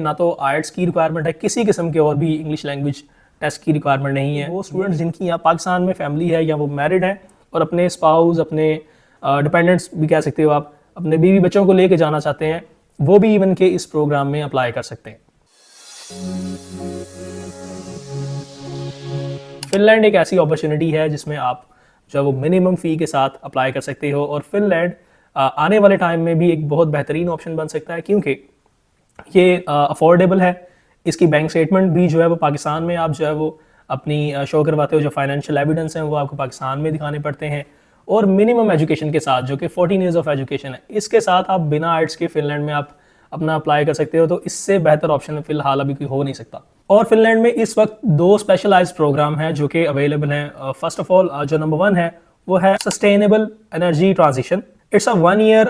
ना तो आइट्स की रिक्वायरमेंट है, किसी किस्म के और भी इंग्लिश लैंग्वेज टेस्ट की रिक्वायरमेंट नहीं है। वो स्टूडेंट्स जिनकी यहाँ पाकिस्तान में फैमिली है या वो मैरिड हैं और अपने स्पाउस, अपने डिपेंडेंट्स भी कह सकते हो आप, अपने बीवी बच्चों को लेके जाना चाहते हैं, वो भी इवन के इस प्रोग्राम में अप्लाई कर सकते हैं। फिनलैंड एक ऐसी अपॉर्चुनिटी है जिसमें आप जो है वो मिनिमम फ़ी के साथ अप्लाई कर सकते हो, और फिनलैंड आने वाले टाइम में भी एक बहुत बेहतरीन ऑप्शन बन सकता है, क्योंकि ये अफोर्डेबल है। इसकी बैंक स्टेटमेंट भी जो है वो पाकिस्तान में आप जो है वो अपनी शो करवाते हो, जो फाइनेंशियल एविडेंस हैं वो आपको पाकिस्तान में दिखाने पड़ते हैं, और मिनिमम एजुकेशन के साथ जो कि 14 ईयर्स ऑफ एजुकेशन है, इसके साथ आप बिना आइट्स के फिनलैंड में आप अपना अप्लाई कर सकते हो। तो इससे बेहतर ऑप्शन फिलहाल अभी कोई हो नहीं सकता। और फिनलैंड में इस वक्त 2 स्पेशलाइज्ड प्रोग्राम हैं जो कि अवेलेबल हैं। फर्स्ट ऑफ ऑल जो नंबर 1 है वो है sustainable energy transition. It's a 1 year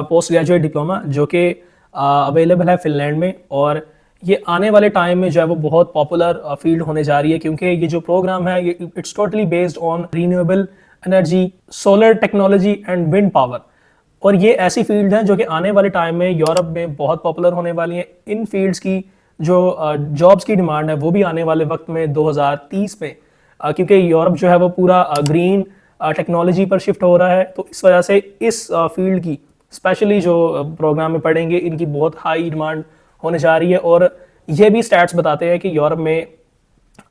post graduate diploma जो कि अवेलेबल है फिनलैंड में, और ये आने वाले टाइम में जो है वो बहुत पॉपुलर फील्ड होने जा रही है, क्योंकि ये जो प्रोग्राम है ये it's totally based on renewable energy, solar technology and wind power. और ये ऐसी फील्ड हैं जो कि आने वाले टाइम में यूरोप में बहुत पॉपुलर होने वाली हैं। इन फील्ड्स की जो जॉब्स की डिमांड है वो भी आने वाले वक्त में 2030 में, क्योंकि यूरोप जो है वो पूरा ग्रीन टेक्नोलॉजी पर शिफ्ट हो रहा है, तो इस वजह से इस फील्ड की स्पेशली जो प्रोग्राम में पढ़ेंगे इनकी बहुत हाई डिमांड होने जा रही है। और ये भी स्टैट्स बताते हैं कि यूरोप में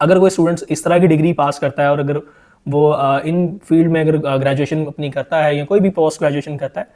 अगर कोई स्टूडेंट्स इस तरह की डिग्री पास करता है और अगर वो इन फील्ड में अगर ग्रेजुएशन अपनी करता है या कोई भी पोस्ट ग्रेजुएशन करता है,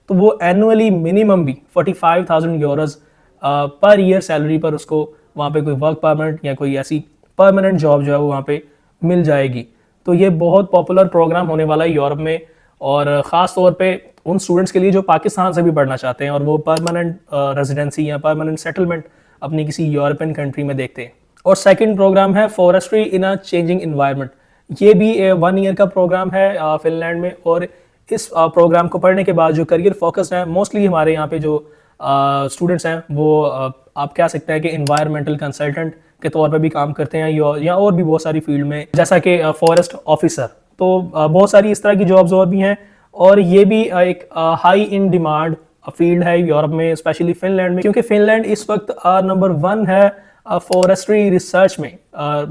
तो वो एनुअली मिनिमम भी 45,000 यूरोज पर ईयर सैलरी पर उसको वहाँ पे कोई वर्क परमिट या कोई ऐसी परमानेंट जॉब जो है वो वहाँ पे मिल जाएगी। तो ये बहुत पॉपुलर प्रोग्राम होने वाला है यूरोप में, और ख़ास तौर पे उन स्टूडेंट्स के लिए जो पाकिस्तान से भी पढ़ना चाहते हैं और वो परमानेंट रेजिडेंसी या परमानेंट सेटलमेंट अपनी किसी यूरोपियन कंट्री में देखते हैं। और सेकंड प्रोग्राम है फॉरेस्ट्री इन अ चेंजिंग इन्वायरमेंट। ये भी 1 ईयर का प्रोग्राम है फिनलैंड में, और इस प्रोग्राम को पढ़ने के बाद जो करियर फोकस्ड है, मोस्टली हमारे यहाँ पे जो स्टूडेंट्स हैं वो आप कह सकते हैं कि इन्वायरमेंटल कंसल्टेंट के तौर पे भी काम करते हैं, या और भी बहुत सारी फील्ड में, जैसा कि फॉरेस्ट ऑफिसर। तो बहुत सारी इस तरह की जॉब्स और भी हैं, और ये भी एक हाई इन डिमांड फील्ड है यूरोप में, स्पेशली फिनलैंड में, क्योंकि फिनलैंड इस वक्त नंबर 1 है फॉरेस्ट्री रिसर्च में।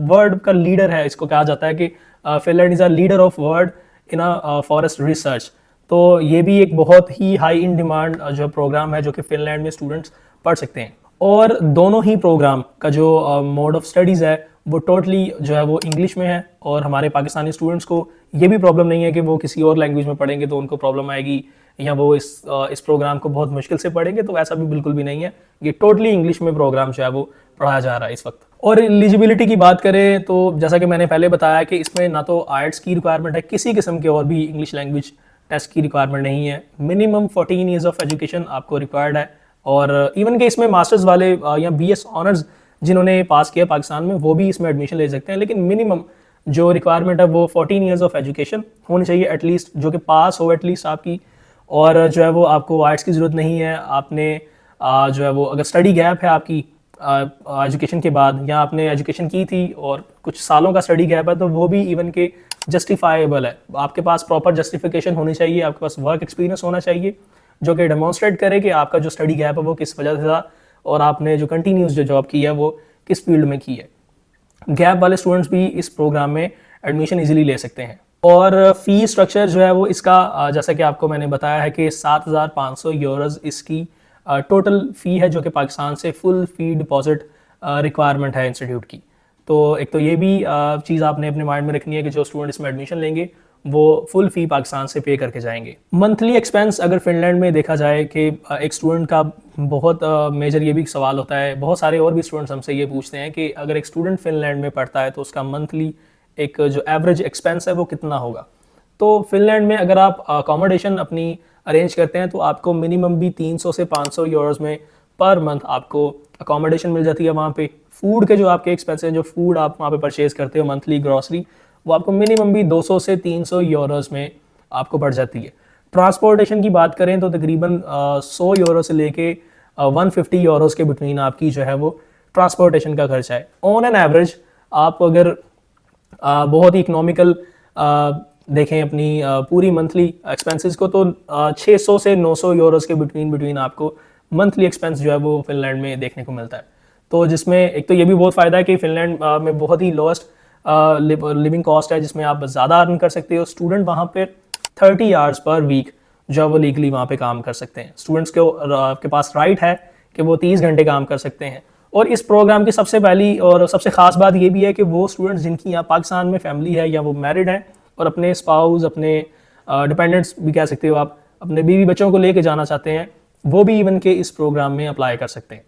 वर्ल्ड का लीडर है, इसको कहा जाता है कि Finland is a leader of world in a forest research. तो ये भी एक बहुत ही हाई इन डिमांड जो प्रोग्राम है जो कि फिनलैंड में स्टूडेंट्स पढ़ सकते हैं। और दोनों ही प्रोग्राम का जो मोड ऑफ स्टडीज़ है वो टोटली जो है वो इंग्लिश में है, और हमारे पाकिस्तानी स्टूडेंट्स को ये भी प्रॉब्लम नहीं है कि वो किसी और लैंग्वेज में पढ़ेंगे तो उनको प्रॉब्लम आएगी, या वो इस प्रोग्राम को बहुत मुश्किल से पढ़ेंगे, तो ऐसा भी बिल्कुल भी नहीं है। ये टोटली इंग्लिश में प्रोग्राम जो है वो पढ़ाया जा रहा है इस वक्त। और एलिजिबिलिटी की बात करें तो जैसा कि मैंने पहले बताया कि इसमें ना तो आइट्स की रिक्वायरमेंट है, किसी किस्म के और भी इंग्लिश लैंग्वेज टेस्ट की रिक्वायरमेंट नहीं है। मिनिमम 14 ईयर्स ऑफ एजुकेशन आपको रिक्वायर्ड है, और इवन के इसमें मास्टर्स वाले या BS ऑनर्स जिन्होंने पास किया पाकिस्तान में वो भी इसमें एडमिशन ले सकते हैं, लेकिन मिनिमम जो रिक्वायरमेंट है वो 14 ईयर्स ऑफ एजुकेशन होनी चाहिए एटलीस्ट, जो कि पास हो एटलीस्ट आपकी। और जो है वो आपको आर्ट्स की ज़रूरत नहीं है। आपने जो है वो अगर स्टडी गैप है आपकी एजुकेशन के बाद, या आपने एजुकेशन की थी और कुछ सालों का स्टडी गैप है, तो वो भी इवन के जस्टिफाइबल है। आपके पास प्रॉपर जस्टिफिकेशन होनी चाहिए, आपके पास वर्क एक्सपीरियंस होना चाहिए जो कि डेमोन्स्ट्रेट करे कि आपका जो स्टडी गैप है वो किस वजह से था, और आपने जो कंटिन्यूस जो जॉब की है वो किस फील्ड में की है। गैप वाले स्टूडेंट्स भी इस प्रोग्राम में एडमिशन इजीली ले सकते हैं। और फ़ी स्ट्रक्चर जो है वो इसका जैसा कि आपको मैंने बताया है कि 7,500 यूरोज़ इसकी टोटल फ़ी है, जो कि पाकिस्तान से फुल फ़ी डिपॉजिट रिक्वायरमेंट है इंस्टीट्यूट की। तो एक तो ये भी चीज़ आपने अपने माइंड में रखनी है कि जो स्टूडेंट इसमें एडमिशन लेंगे वो फुल फ़ी पाकिस्तान से पे करके जाएंगे। मंथली एक्सपेंस अगर फिनलैंड में देखा जाए कि एक स्टूडेंट का बहुत मेजर ये भी सवाल होता है, बहुत सारे और भी स्टूडेंट्स हमसे ये पूछते हैं कि अगर एक स्टूडेंट फिनलैंड में पढ़ता है तो उसका मंथली एक जो एवरेज एक्सपेंस है वो कितना होगा। तो फिनलैंड में अगर आप अकोमोडेशन अपनी अरेंज करते हैं तो आपको मिनिमम भी 300 से 500 यूरोज़ में पर मंथ आपको अकोमोडेशन मिल जाती है वहाँ पे। फूड के जो आपके एक्सपेंस हैं, जो फूड आप वहाँ पे परचेज़ करते हो मंथली ग्रॉसरी, वो आपको मिनिमम भी 200 से 300 यूरोज़ में आपको पड़ जाती है। ट्रांसपोर्टेशन की बात करें तो तकरीबन 100 यूरो से लेके 150 यूरोज़ के बिटवीन आपकी जो है वो ट्रांसपोर्टेशन का खर्चा है। ऑन एन एवरेज आप अगर बहुत ही इकोनॉमिकल देखें अपनी पूरी मंथली एक्सपेंसेस को, तो 600 से 900 यूरोज़ के बिटवीन आपको मंथली एक्सपेंस जो है वो फिनलैंड में देखने को मिलता है। तो जिसमें एक तो ये भी बहुत फ़ायदा है कि फिनलैंड में बहुत ही लोएस्ट लिविंग कॉस्ट है, जिसमें आप ज़्यादा अर्न कर सकते हो। स्टूडेंट वहाँ पे 30 आवर्स पर वीक जो है वो लीगली वहाँ पे काम कर सकते हैं। स्टूडेंट्स के पास राइट है कि वो 30 घंटे काम कर सकते हैं। और इस प्रोग्राम की सबसे पहली और सबसे ख़ास बात ये भी है कि वो स्टूडेंट्स जिनकी यहाँ पाकिस्तान में फैमिली है या वो मैरिड हैं और अपने स्पाउस, अपने डिपेंडेंट्स भी कह सकते हो आप, अपने बीवी बच्चों को लेके जाना चाहते हैं, वो भी इवन के इस प्रोग्राम में अप्लाई कर सकते हैं।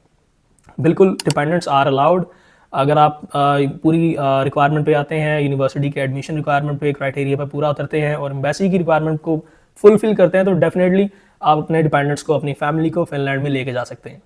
बिल्कुल डिपेंडेंट्स आर अलाउड। अगर आप पूरी रिक्वायरमेंट पे आते हैं, यूनिवर्सिटी के एडमिशन रिक्वायरमेंट पे, क्राइटेरिया पे पूरा उतरते हैं और एम्बेसी की रिक्वायरमेंट को फुलफिल करते हैं, तो डेफिनेटली आप अपने डिपेंडेंट्स को, अपनी फैमिली को फिनलैंड में लेके जा सकते हैं।